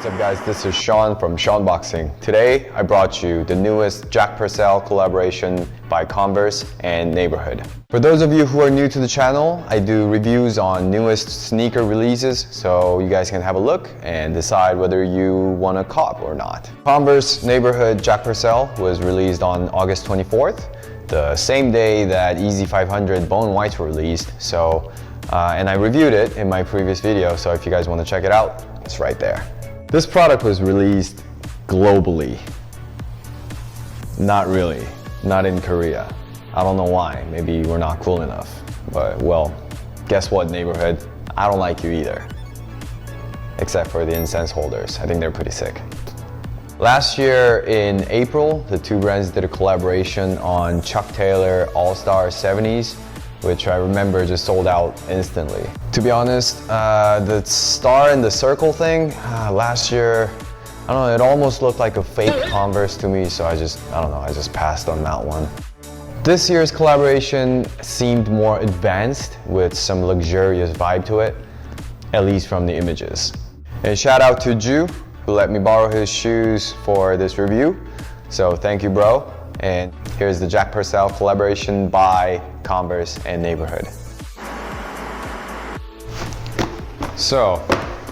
What's up guys, this is Sean from Seanboxing. Today I brought you the newest Jack Purcell collaboration by Converse and Neighborhood. For those of you who are new to the channel, I do reviews on newest sneaker releases so you guys can have a look and decide whether you want to cop or not. Converse Neighborhood Jack Purcell was released on August 24th, the same day that Easy 500 Bone Whites were released. And I reviewed it in my previous video, so if you guys want to check it out, it's right there. This product was released globally. Not really, not in Korea. I don't know why, maybe we're not cool enough. But well, guess what, Neighborhood? I don't like you either. Except for the incense holders, I think they're pretty sick. Last year in April, the two brands did a collaboration on Chuck Taylor All-Star 70s, which I remember just sold out instantly. To be honest, the star in the circle thing, last year, I don't know, it almost looked like a fake Converse to me, so I don't know, I just passed on that one. This year's collaboration seemed more advanced with some luxurious vibe to it, at least from the images. And shout out to Ju, who let me borrow his shoes for this review. So thank you, bro. And here's the Jack Purcell collaboration by Converse and Neighborhood. So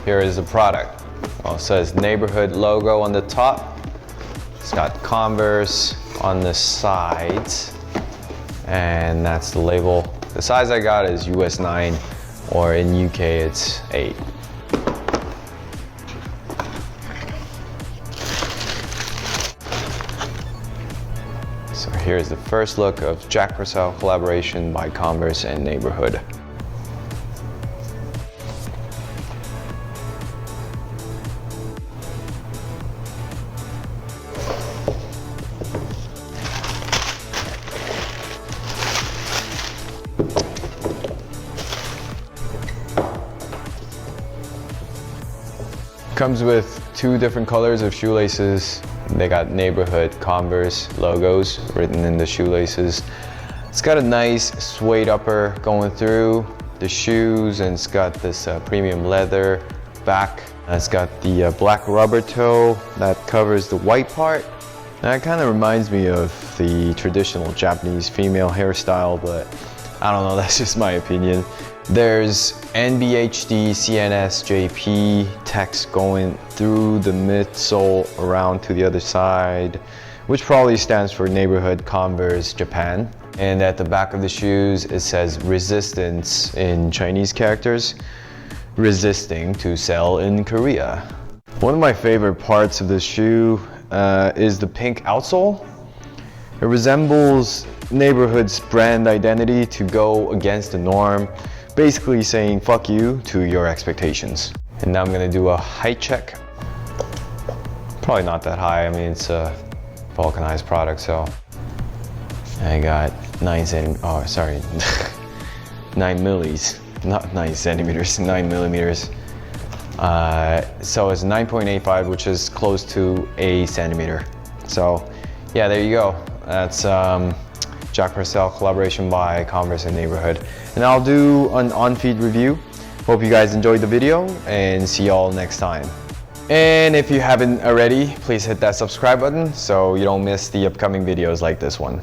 here is the product. Well, it says Neighborhood logo on the top. It's got Converse on the sides. And that's the label. The size I got is US 9, or in UK it's 8. So here's the first look of Jack Purcell collaboration by Converse and Neighborhood. Comes with two different colors of shoelaces. They got Neighborhood Converse logos written in the shoelaces. It's got a nice suede upper going through the shoes, and it's got this premium leather back. It's got the black rubber toe that covers the white part. That kind of reminds me of the traditional Japanese female hairstyle, but I don't know, that's just my opinion. There's NBHD CNSJP text going through the midsole around to the other side, which probably stands for Neighborhood Converse Japan. And at the back of the shoes, it says resistance in Chinese characters, resisting to sell in Korea. One of my favorite parts of this shoe is the pink outsole. It resembles Neighborhood's brand identity to go against the norm, basically saying fuck you to your expectations. And now I'm gonna do a height check. Probably not that high, I mean it's a vulcanized product, so I got 9 millis, not 9 centimeters, 9 millimeters. So it's 9.85, which is close to a centimeter. So yeah, there you go. That's Jack Purcell collaboration by Converse and Neighborhood. And I'll do an on-feet review. Hope you guys enjoyed the video, and see y'all next time. And if you haven't already, please hit that subscribe button so you don't miss the upcoming videos like this one.